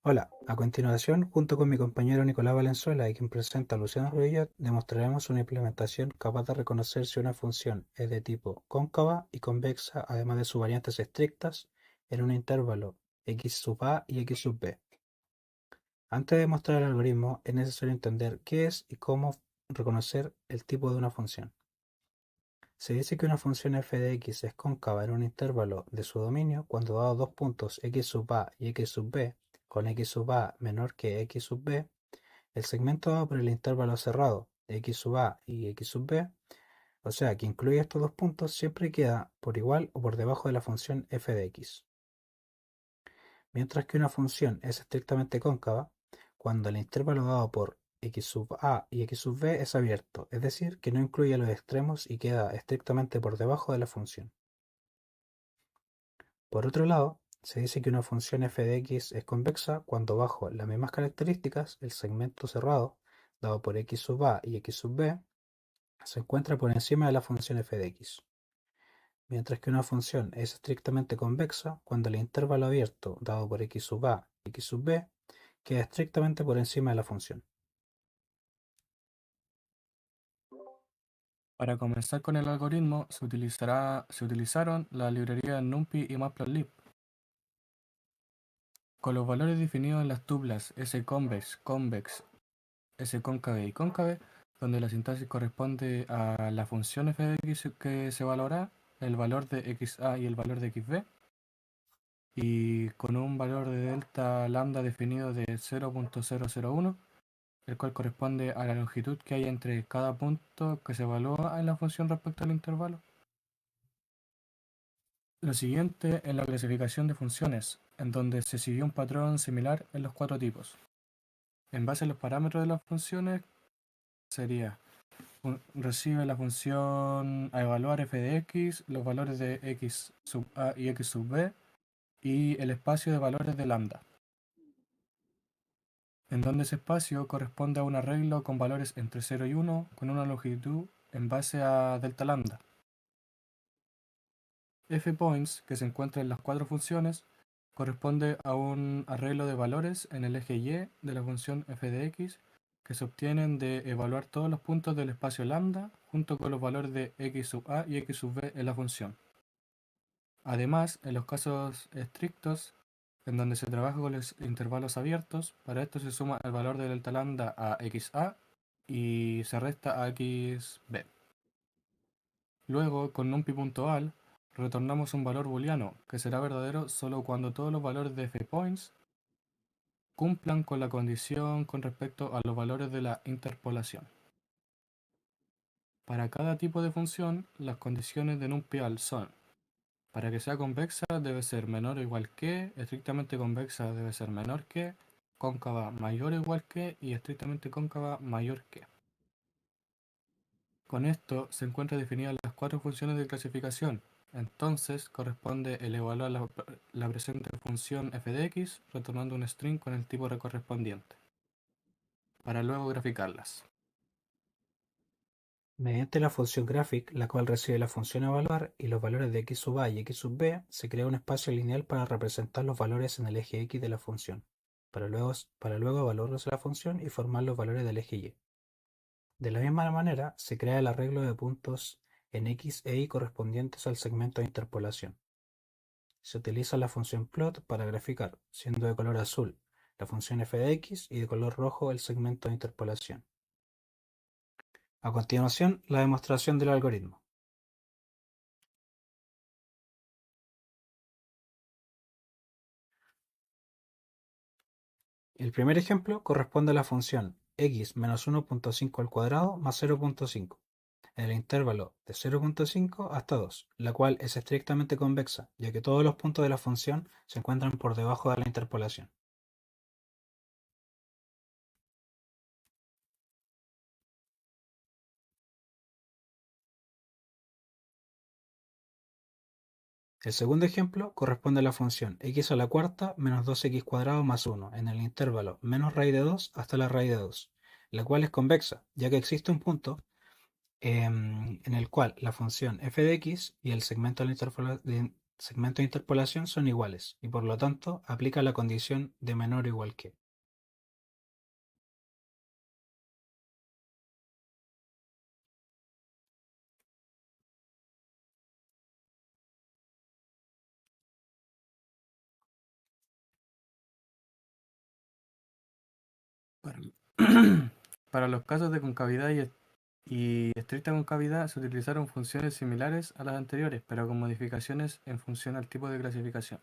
Hola, a continuación, junto con mi compañero Nicolás Valenzuela y quien presenta Luciano Ruillat, demostraremos una implementación capaz de reconocer si una función es de tipo cóncava y convexa, además de sus variantes estrictas, en un intervalo x sub a y x sub b. Antes de mostrar el algoritmo, es necesario entender qué es y cómo reconocer el tipo de una función. Se dice que una función f de x es cóncava en un intervalo de su dominio cuando dado dos puntos x sub a y x sub b, con x sub a menor que x sub b, el segmento dado por el intervalo cerrado de x sub a y x sub b, o sea que incluye estos dos puntos, siempre queda por igual o por debajo de la función f de x. Mientras que una función es estrictamente cóncava cuando el intervalo dado por x sub a y x sub b es abierto, es decir, que no incluye los extremos y queda estrictamente por debajo de la función. Por otro lado, se dice que una función f de x es convexa cuando bajo las mismas características el segmento cerrado dado por x sub a y x sub b se encuentra por encima de la función f de x, mientras que una función es estrictamente convexa cuando el intervalo abierto dado por x sub a y x sub b queda estrictamente por encima de la función. Para comenzar con el algoritmo, se utilizaron las librerías NumPy y Matplotlib, con los valores definidos en las tuplas sconvex, convex, scóncave y cóncave, donde la sintaxis corresponde a la función f de x que se valora, el valor de xa y el valor de xb, y con un valor de delta lambda definido de 0.001, el cual corresponde a la longitud que hay entre cada punto que se evalúa en la función respecto al intervalo. Lo siguiente es la clasificación de funciones, en donde se siguió un patrón similar en los cuatro tipos. En base a los parámetros de las funciones, sería recibe la función a evaluar f de x, los valores de x sub a y x sub b, y el espacio de valores de lambda, en donde ese espacio corresponde a un arreglo con valores entre 0 y 1 con una longitud en base a delta lambda. F-points, que se encuentra en las cuatro funciones, corresponde a un arreglo de valores en el eje y de la función f de x que se obtienen de evaluar todos los puntos del espacio lambda junto con los valores de x sub a y x sub b en la función. Además, en los casos estrictos, en donde se trabaja con los intervalos abiertos, para esto se suma el valor de delta lambda a xa y se resta a xb. Luego, con numpy.al, retornamos un valor booleano, que será verdadero solo cuando todos los valores de fpoints cumplan con la condición con respecto a los valores de la interpolación. Para cada tipo de función, las condiciones de numpy.al son: para que sea convexa debe ser menor o igual que, estrictamente convexa debe ser menor que, cóncava mayor o igual que y estrictamente cóncava mayor que. Con esto se encuentran definidas las cuatro funciones de clasificación. Entonces corresponde el evaluar la presente función f de x retornando un string con el tipo correspondiente, para luego graficarlas. Mediante la función graphic, la cual recibe la función evaluar y los valores de x sub a y x sub b, se crea un espacio lineal para representar los valores en el eje x de la función, para luego evaluarlos en la función y formar los valores del eje y. De la misma manera, se crea el arreglo de puntos en x e y correspondientes al segmento de interpolación. Se utiliza la función plot para graficar, siendo de color azul la función f de x y de color rojo el segmento de interpolación. A continuación, la demostración del algoritmo. El primer ejemplo corresponde a la función x menos 1.5 al cuadrado más 0.5 en el intervalo de 0.5 hasta 2, la cual es estrictamente convexa, ya que todos los puntos de la función se encuentran por debajo de la interpolación. El segundo ejemplo corresponde a la función x a la cuarta menos 2x cuadrado más 1 en el intervalo menos raíz de 2 hasta la raíz de 2, la cual es convexa, ya que existe un punto en el cual la función f de x y el segmento de segmentos de interpolación son iguales y por lo tanto aplica la condición de menor o igual que. Para, para los casos de concavidad y estricta concavidad se utilizaron funciones similares a las anteriores, pero con modificaciones en función al tipo de clasificación.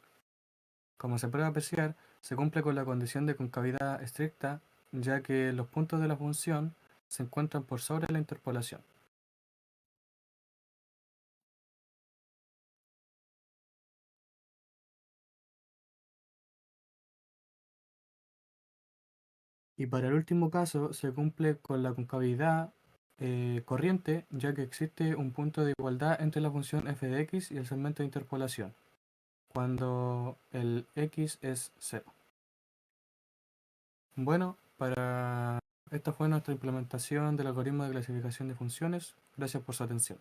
Como se puede apreciar, se cumple con la condición de concavidad estricta, ya que los puntos de la función se encuentran por sobre la interpolación. Y para el último caso se cumple con la concavidad corriente, ya que existe un punto de igualdad entre la función f de x y el segmento de interpolación, cuando el x es 0. Bueno, esta fue nuestra implementación del algoritmo de clasificación de funciones. Gracias por su atención.